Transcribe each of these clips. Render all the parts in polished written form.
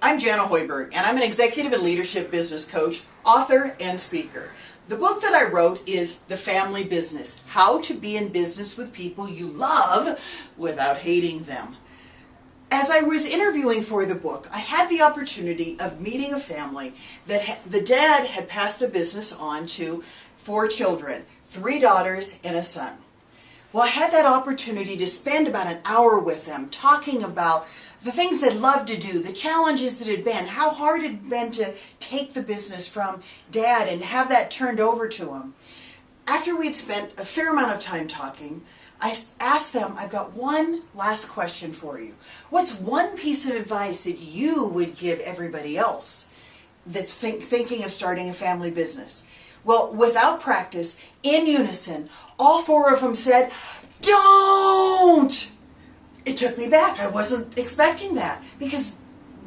Hi, I'm Jana Hoiberg, and I'm an executive and leadership business coach, author, and speaker. The book that I wrote is The Family Business: How to Be in Business with People You Love Without Hating Them. As I was interviewing for the book, I had the opportunity of meeting a family that the dad had passed the business on to 4 children, 3 daughters and a son. Well, I had that opportunity to spend about an hour with them talking about the things they'd loved to do, the challenges that had been, how hard it had been to take the business from Dad and have that turned over to him. After we'd spent a fair amount of time talking, I asked them, I've got one last question for you. What's one piece of advice that you would give everybody else that's thinking of starting a family business? Well, without practice, in unison, all 4 of them said, "Don't!" It took me back. I wasn't expecting that because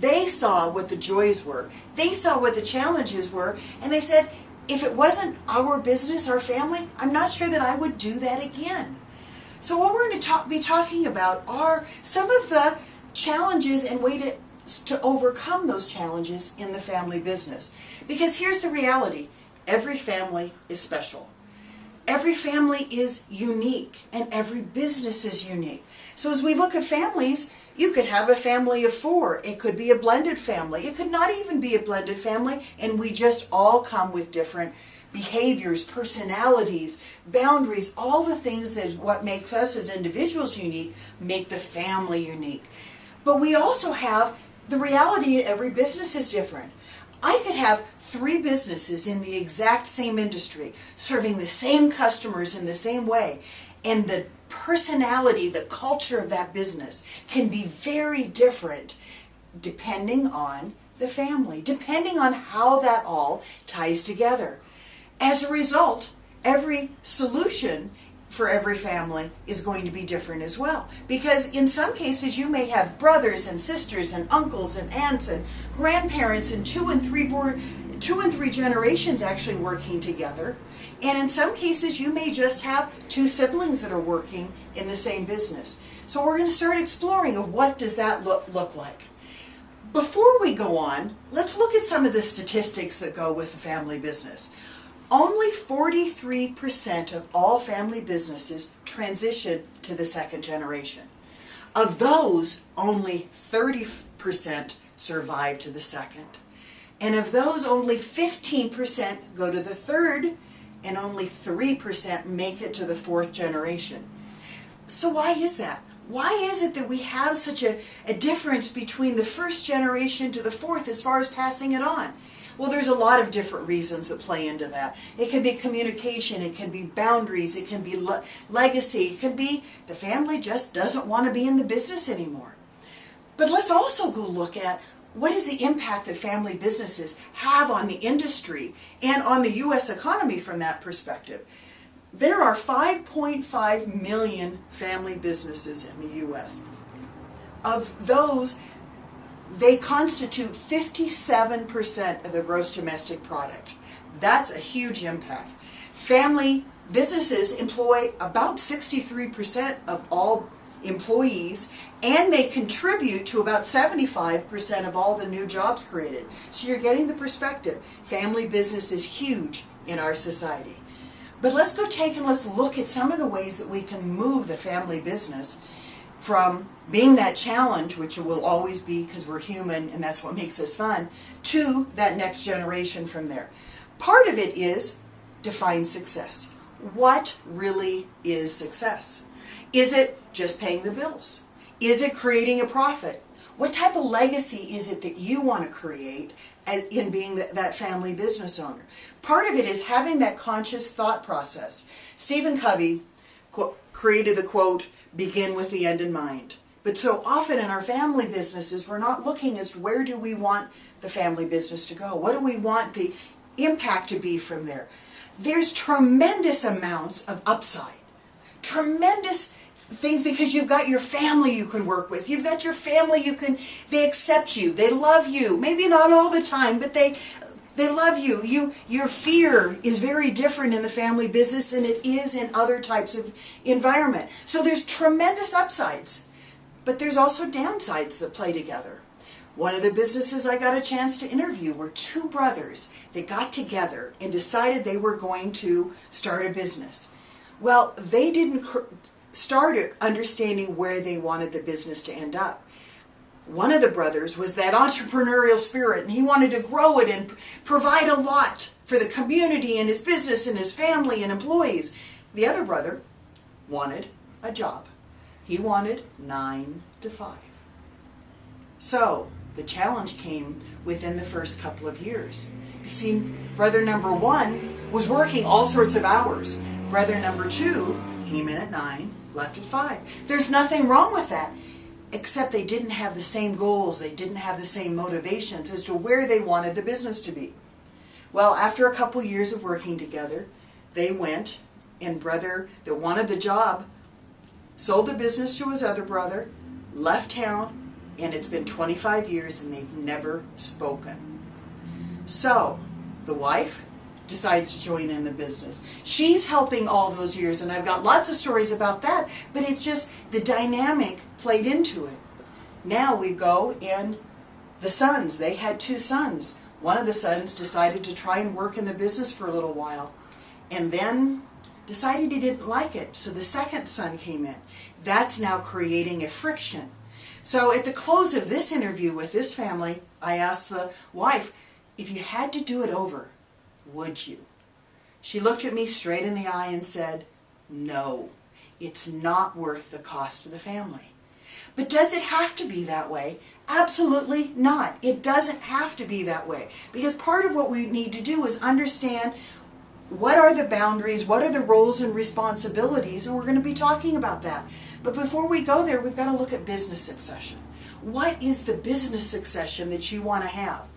they saw what the joys were. They saw what the challenges were, and they said, if it wasn't our business, our family, I'm not sure that I would do that again. So what we're going to be talking about are some of the challenges and ways to overcome those challenges in the family business. Because here's the reality. Every family is special. Every family is unique, and every business is unique. So as we look at families, you could have a family of 4. It could be a blended family. It could not even be a blended family, and we just all come with different behaviors, personalities, boundaries, all the things that what makes us as individuals unique make the family unique. But we also have the reality every business is different. I could have 3 businesses in the exact same industry, serving the same customers in the same way, and the personality, the culture of that business can be very different depending on the family, depending on how that all ties together. As a result, every solution for every family is going to be different as well. Because in some cases you may have brothers and sisters and uncles and aunts and grandparents and 2 and 3 generations actually working together. And in some cases you may just have 2 siblings that are working in the same business. So we're going to start exploring of what does that look like. Before we go on, let's look at some of the statistics that go with a family business. Only 43% of all family businesses transition to the 2nd generation. Of those, only 30% survive to the 2nd. And of those, only 15% go to the 3rd, and only 3% make it to the 4th generation. So why is that? Why is it that we have such a difference between the 1st generation to the 4th as far as passing it on? Well, there's a lot of different reasons that play into that. It can be communication, it can be boundaries, it can be legacy, it can be the family just doesn't want to be in the business anymore. But let's also go look at what is the impact that family businesses have on the industry and on the U.S. economy from that perspective. There are 5.5 million family businesses in the U.S. Of those, they constitute 57% of the gross domestic product. That's a huge impact. Family businesses employ about 63% of all employees, and they contribute to about 75% of all the new jobs created. So you're getting the perspective. Family business is huge in our society. But let's look at some of the ways that we can move the family business from being that challenge, which it will always be because we're human and that's what makes us fun, to that next generation from there. Part of it is define success. What really is success? Is it just paying the bills? Is it creating a profit? What type of legacy is it that you want to create in being that family business owner? Part of it is having that conscious thought process. Stephen Covey created the quote, "Begin with the end in mind." But so often in our family businesses, we're not looking as to where do we want the family business to go? What do we want the impact to be from there? There's tremendous amounts of upside. Tremendous things because you've got your family you can work with. You've got your family they accept you. They love you. Maybe not all the time, but they love you. Your fear is very different in the family business than it is in other types of environment. So there's tremendous upsides. But there's also downsides that play together. One of the businesses I got a chance to interview were two brothers that got together and decided they were going to start a business. Well, they didn't start understanding where they wanted the business to end up. One of the brothers was that entrepreneurial spirit, and he wanted to grow it and provide a lot for the community and his business and his family and employees. The other brother wanted a job. He wanted 9 to 5. So the challenge came within the first couple of years. You see, brother number 1 was working all sorts of hours. Brother number 2 came in at 9, left at 5. There's nothing wrong with that, except they didn't have the same goals. They didn't have the same motivations as to where they wanted the business to be. Well, after a couple years of working together, they went, and brother that wanted the job sold the business to his other brother, left town, and it's been 25 years and they've never spoken. So the wife decides to join in the business. She's helping all those years, and I've got lots of stories about that, but it's just the dynamic played into it. Now we go, and the sons, they had 2 sons. One of the sons decided to try and work in the business for a little while, and then decided he didn't like it. So the second son came in. That's now creating a friction. So at the close of this interview with this family, I asked the wife, if you had to do it over, would you? She looked at me straight in the eye and said, no, it's not worth the cost to the family. But does it have to be that way? Absolutely not. It doesn't have to be that way. Because part of what we need to do is understand what are the boundaries, what are the roles and responsibilities, and we're going to be talking about that. But before we go there, we've got to look at business succession. What is the business succession that you want to have?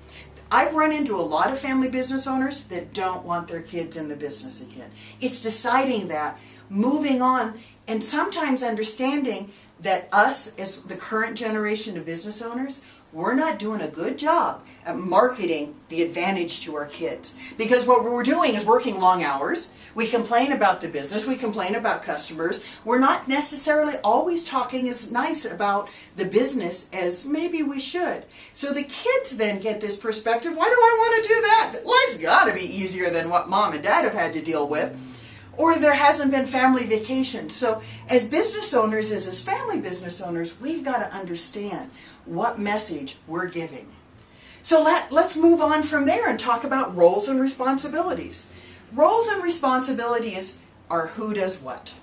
I've run into a lot of family business owners that don't want their kids in the business again. It's deciding that, moving on, and sometimes understanding that us, as the current generation of business owners, we're not doing a good job at marketing the advantage to our kids. Because what we're doing is working long hours. We complain about the business. We complain about customers. We're not necessarily always talking as nice about the business as maybe we should. So the kids then get this perspective, why do I want to do that? Life's got to be easier than what mom and dad have had to deal with. Or there hasn't been family vacation. So as business owners, as family business owners, we've got to understand what message we're giving. So let's move on from there and talk about roles and responsibilities. Roles and responsibilities are who does what.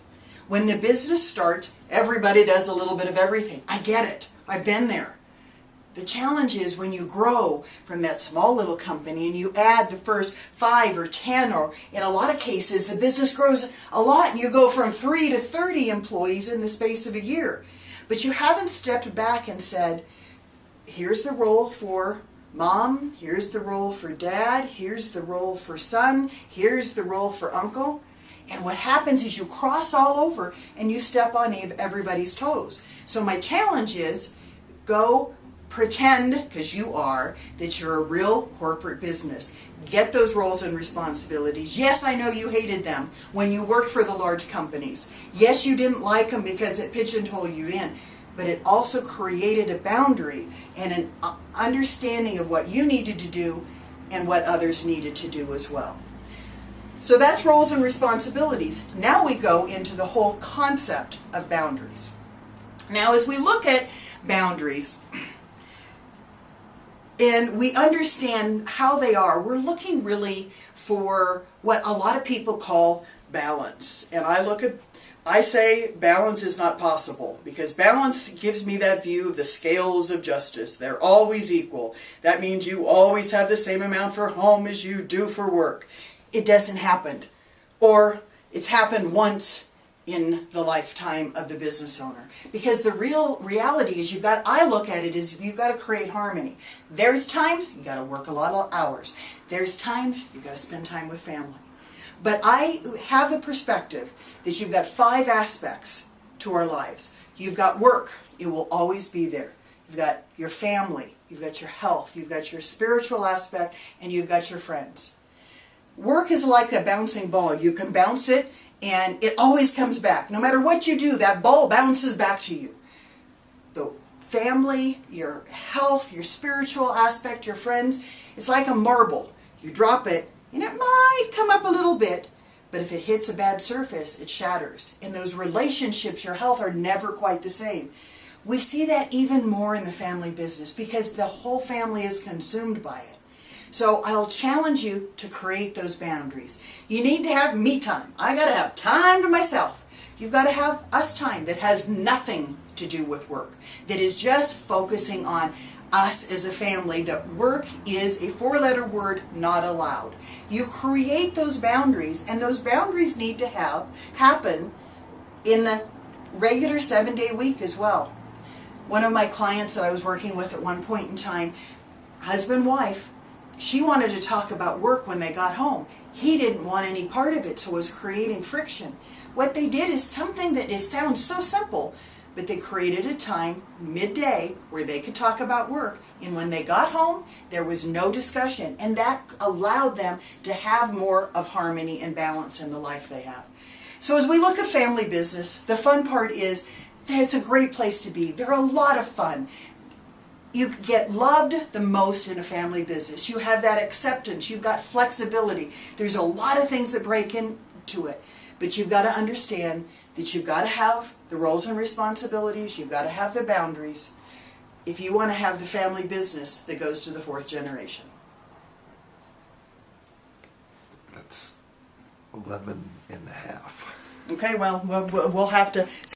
When the business starts, everybody does a little bit of everything. I get it. I've been there. The challenge is when you grow from that small little company and you add the first 5 or 10, or in a lot of cases the business grows a lot and you go from 3 to 30 employees in the space of a year. But you haven't stepped back and said, here's the role for mom, here's the role for dad, here's the role for son, here's the role for uncle. And what happens is you cross all over and you step on everybody's toes. So my challenge is go pretend, because you are, that you're a real corporate business. Get those roles and responsibilities. Yes, I know you hated them when you worked for the large companies. Yes, you didn't like them because it pigeonholed you in. But it also created a boundary and an understanding of what you needed to do and what others needed to do as well. So that's roles and responsibilities. Now we go into the whole concept of boundaries. Now as we look at boundaries, and we understand how they are, we're looking really for what a lot of people call balance. And I say balance is not possible, because balance gives me that view of the scales of justice. They're always equal. That means you always have the same amount for home as you do for work. It doesn't happen. Or it's happened once in the lifetime of the business owner. Because the real reality is I look at it as you've got to create harmony. There's times you've got to work a lot of hours. There's times you've got to spend time with family. But I have the perspective that you've got 5 aspects to our lives. You've got work. It will always be there. You've got your family. You've got your health. You've got your spiritual aspect. And you've got your friends. Work is like a bouncing ball. You can bounce it and it always comes back. No matter what you do, that ball bounces back to you. The family, your health, your spiritual aspect, your friends, it's like a marble. You drop it and it might come up a little bit, but if it hits a bad surface, it shatters. And those relationships, your health, are never quite the same. We see that even more in the family business because the whole family is consumed by it. So I'll challenge you to create those boundaries. You need to have me time. I got to have time to myself. You've got to have us time that has nothing to do with work, that is just focusing on us as a family, that work is a four-letter word, not allowed. You create those boundaries, and those boundaries need to happen in the regular 7-day week as well. One of my clients that I was working with at one point in time, husband, wife, she wanted to talk about work when they got home. He didn't want any part of it, so it was creating friction. What they did is something that sounds so simple, but they created a time midday where they could talk about work, and when they got home there was no discussion, and that allowed them to have more of harmony and balance in the life they have. So as we look at family business, the fun part is that it's a great place to be. They're a lot of fun. You get loved the most in a family business. You have that acceptance. You've got flexibility. There's a lot of things that break into it, but you've got to understand that you've got to have the roles and responsibilities. You've got to have the boundaries if you want to have the family business that goes to the 4th generation. That's 11 and a half. Okay, well, we'll have to